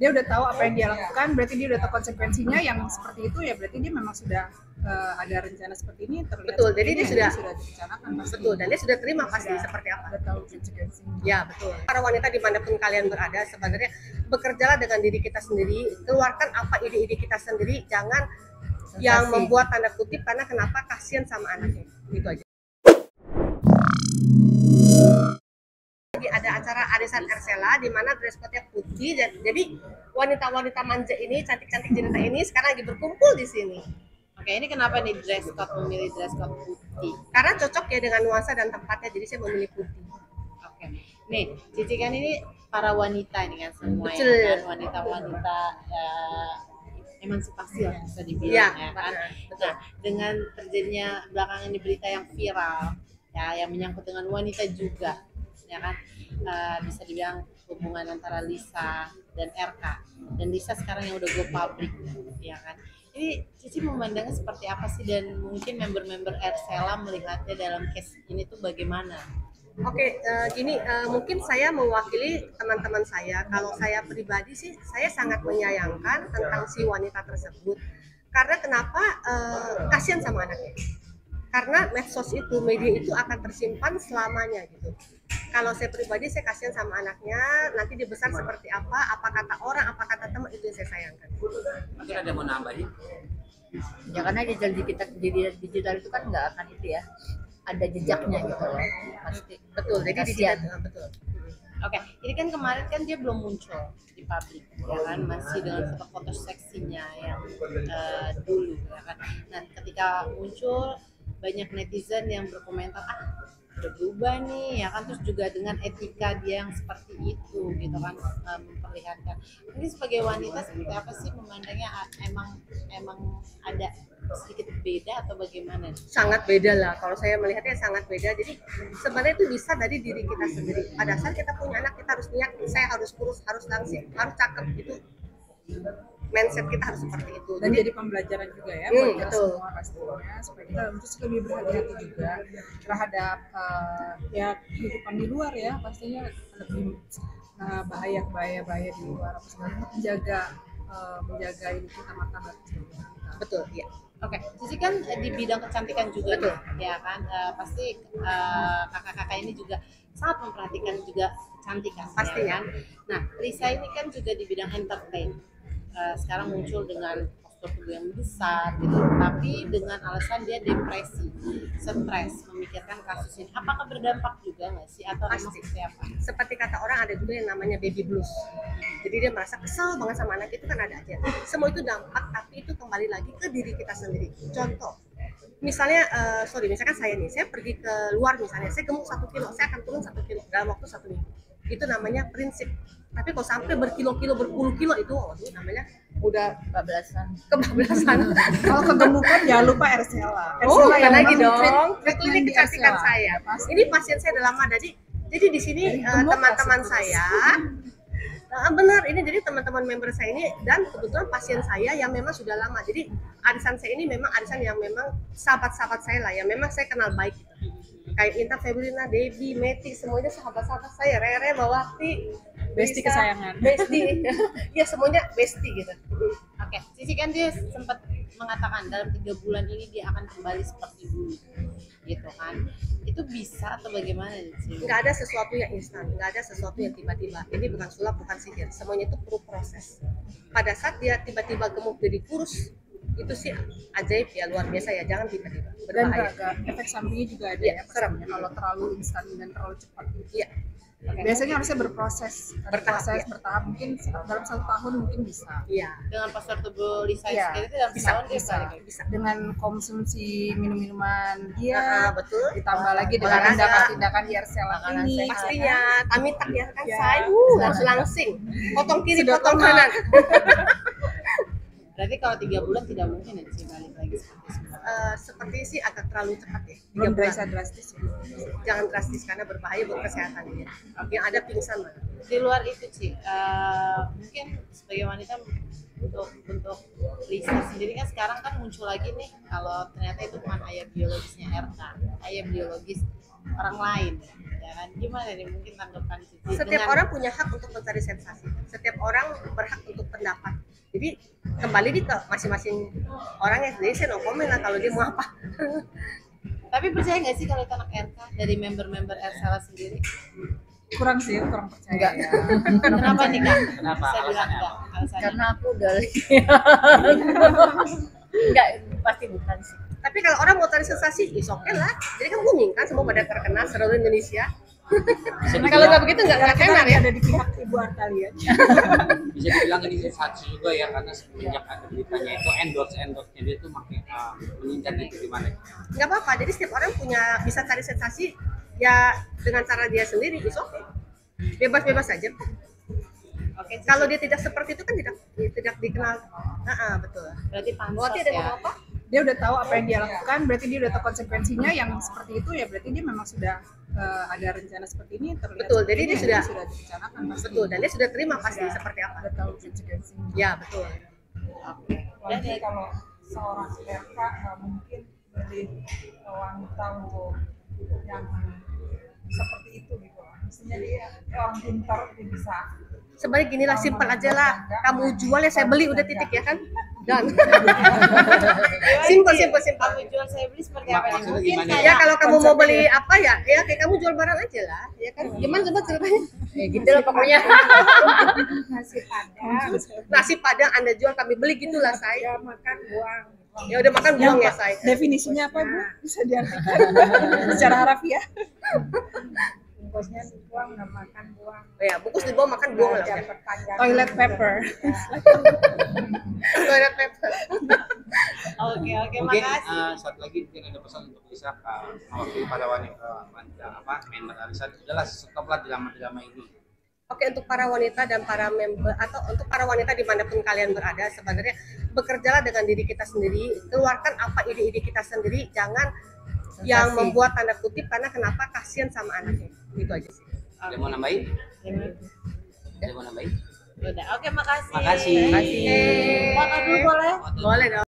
dia udah tahu apa yang dia lakukan, berarti dia udah tahu konsekuensinya. Yang seperti itu ya berarti dia memang sudah ada rencana seperti ini, terlihat betul, seperti jadi ini, dia sudah direncanakan pasti. Betul, dan dia sudah terima pasti seperti apa. Udah tahu konsekuensinya. Ya betul. Para wanita dimanapun kalian berada, sebenarnya bekerjalah dengan diri kita sendiri, keluarkan apa ide-ide kita sendiri, jangan yang membuat tanda kutip, karena kenapa, kasihan sama anaknya, gitu aja. Jadi ada acara arisan Ersela di mana dress code-nya putih, jadi wanita-wanita manja ini, cantik-cantik jelita ini sekarang lagi berkumpul di sini. Oke, ini kenapa nih memilih dress code putih? Karena cocok ya dengan nuansa dan tempatnya, jadi saya memilih putih. Oke, nih Cici kan ini para wanita ini kan semua, Betul. ya kan, wanita-wanita emansipasi lah bisa dibilang, ya kan. Nah, dengan terjadinya belakangan ini berita yang viral ya, yang menyangkut dengan wanita juga, ya kan, bisa dibilang hubungan antara Lisa dan RK, dan Lisa sekarang yang udah go public, ya kan. Ini Cici memandangnya seperti apa sih, dan mungkin member-member Ersela melihatnya dalam case ini tuh bagaimana? Oke, gini, mungkin saya mewakili teman-teman saya. Kalau saya pribadi sih, saya sangat menyayangkan tentang si wanita tersebut. Karena kenapa? Kasihan sama anaknya. Karena medsos itu, media itu akan tersimpan selamanya gitu. Kalau saya pribadi, saya kasihan sama anaknya. Nanti dia besar seperti apa kata orang, apa kata teman, itu yang saya sayangkan. Mungkin ada mau nambahin? Ya karena digital itu kan nggak akan itu ya, ada jejaknya gitu loh, pasti. Betul, jadi digital betul. Oke, ini kan kemarin kan dia belum muncul di publik, ya kan, masih dengan foto-foto seksinya yang dulu, ya kan. Nah, ketika muncul banyak netizen yang berkomentar, udah berubah nih, ya kan, terus juga dengan etika dia yang seperti itu, gitu kan, memperlihatkan. Ini sebagai wanita seperti apa sih memandangnya? Emang ada sedikit beda atau bagaimana? Sangat beda lah, kalau saya melihatnya sangat beda. Jadi sebenarnya itu bisa dari diri kita sendiri. Pada saat kita punya anak, kita harus niat, saya harus kurus, harus langsing, harus cakep, gitu. Mindset kita harus seperti itu. Dan jadi pembelajaran juga ya buat kita betul. semua pastinya, supaya kita terus lebih berhati-hati juga terhadap ya kehidupan di luar ya, pastinya lebih bahaya di luar, apa segala, untuk menjaga ini kita, martabat kita. Betul, ya. Oke, Cici kan di bidang kecantikan juga, Betul. Ya kan, pasti kakak-kakak ini juga sangat memperhatikan juga kecantikan, Pasti ya kan. Nah, Lisa ini kan juga di bidang entertain. Sekarang muncul dengan postur tubuh yang besar gitu, tapi dengan alasan dia depresi, stres, memikirkan kasus ini. Apakah berdampak juga nggak sih, atau emang Pasti. seperti apa? Seperti kata orang, ada juga yang namanya baby blues. Jadi dia merasa kesal banget sama anak, itu kan ada aja. Semua itu dampak, tapi itu kembali lagi ke diri kita sendiri. Contoh, misalnya, misalkan saya nih, saya pergi ke luar misalnya, saya gemuk 1 kilo, saya akan turun 1 kilo dalam waktu 1 minggu. Itu namanya prinsip. Tapi kalau sampai berkilo-kilo, berpuluh kilo, itu namanya udah kebablasan. Kalau kegemukan jangan lupa Ersela. Oh, yang lagi memang dong. treatment Klinik di kecantikan Ersela. saya. Pasti. Ini pasien saya udah lama, jadi di sini gemuk teman-teman langsung saya, benar, ini jadi teman-teman member saya ini, dan kebetulan pasien saya yang memang sudah lama. Jadi arisan saya ini memang arisan yang memang sahabat-sahabat saya lah, yang memang saya kenal baik. Kayak Inta, Febrina, Debbie, Meti, semuanya sahabat-sahabat saya. Rere, Bawati, Besti Lisa, kesayangan. Besti, ya semuanya Besti gitu. Oke, Cici kan dia sempat mengatakan dalam 3 bulan ini dia akan kembali seperti dulu, gitu kan. Itu bisa atau bagaimana sih? Nggak ada sesuatu yang instan, nggak ada sesuatu yang tiba-tiba. Ini bukan sulap, bukan sihir. Semuanya itu perlu proses. Pada saat dia tiba-tiba gemuk jadi kurus, itu sih ajaib ya, luar biasa ya. Jangan tiba-tiba, Dan berbahaya. efek sampingnya juga ada Iya, ya, pastinya, kalau terlalu instan dan terlalu cepat. Iya. Biasanya harusnya berproses, Bertahap, ya. bertahap, mungkin dalam 1 tahun mungkin bisa. Iya. Dengan postur tubuh Lisa Iya, sendiri itu dalam setahun dia balik. Bisa. Dengan konsumsi minum-minuman dia, Betul. ditambah lagi dengan Olahraga. tindakan-tindakan di Ersela Makanan ini. sehat. Pastinya, kami tak ya kan Ya. saya, harus langsing. Potong kiri, Sudah potong lama. kanan. Berarti kalau 3 bulan tidak mungkin ya sih balik lagi seperti itu. Seperti sih agak terlalu cepat ya. 3 Belum bulan. drastis ya. Jangan drastis karena berbahaya buat kesehatan dia. Yang ada pingsan malah. Di luar itu sih, mungkin sebagai wanita untuk Lisa sendiri kan sekarang kan muncul lagi nih kalau ternyata itu bukan ayah biologisnya RK, ayah biologis orang lain. ya kan? Gimana nih mungkin tanggapan Cici? Setiap dengan- orang punya hak untuk mencari sensasi. Setiap orang berhak untuk pendapat. Jadi kembali di ke masing-masing orang yang sendiri. Saya no komen lah kalau dia mau apa. Tapi percaya nggak sih kalau itu anak RK dari member-member Ersela sendiri? kurang sih, kurang percaya. Enggak. Ya. Kenapa nih kak? Kenapa? Saya bilang Alasannya enggak. Alasannya. Karena aku udah enggak, pasti bukan sih. Tapi kalau orang mau cari sensasi, is oke lah. Jadi kan booming kan, semua pada terkenal seluruh Indonesia. Bisa Nah, kalau nggak dibilang, begitu nggak Kita enak lagi ya. ada di pihak Ibu Artalia. bisa dibilang ini sensasi juga ya, karena semenjak ada beritanya itu endorse-nya dia tuh makin meningkat gitu gimana? Nggak apa-apa. Jadi setiap orang punya bisa cari sensasi ya dengan cara dia sendiri, is oke. Bebas-bebas saja. Oke, Cici. Kalau dia tidak seperti itu kan tidak dikenal. Betul. Berarti pansos Berarti ada ya. ngomong apa? Dia udah tahu apa yang dia lakukan, berarti dia udah tahu konsekuensinya yang seperti itu ya, berarti dia memang sudah ada rencana seperti ini, terlihat Betul, seperti jadi ini, dia ya, sudah- direncanakan pasti. Betul, dan dia sudah terima pasti seperti apa. Udah tahu konsekuensinya. Ya, betul. Oke. Dan Apalagi kalau seorang RK nggak mungkin beli wanita untuk yang seperti itu gitu loh. Mestinya dia orang pintar, dia bisa. Sebenarnya gini lah, simpel aja lah. Kamu jual ya saya beli, udah titik ya kan? Dan simpel. kamu jual saya beli seperti apa nih? Maksudnya Mungkin gimana? kayak Ya kalau kamu mau beli apa ya kayak kamu jual barang aja lah, ya kan? Gimana coba ceritanya? Ya gitu lah pokoknya. Nasi padang, Nasi padang Anda jual kami beli gitulah ya saya. makan buang. Ya udah makan buang ya saya. Definisinya apa Bu? Bisa diartikan secara harafiah. Bungkusnya buang, nggak makan buang. Ya bungkus dibawa makan buang lah. Jangan perpanjang. Toilet paper. Toilet paper. Oke, Mungkin makasih. satu lagi mungkin ada pesan untuk Lisa mewakili para member Alisa, udahlah stoplah drama-drama ini. Oke, untuk para wanita dan para member atau untuk para wanita dimanapun kalian berada, sebenarnya bekerjalah dengan diri kita sendiri, keluarkan apa ide-ide kita sendiri, jangan yang membuat tanda kutip karena kenapa kasihan sama anaknya, gitu aja sih. Ada mau nambahin? Ada mau nambahin? Udah, oke makasih. Makasih. Oke. Foto dulu boleh? Boleh dong.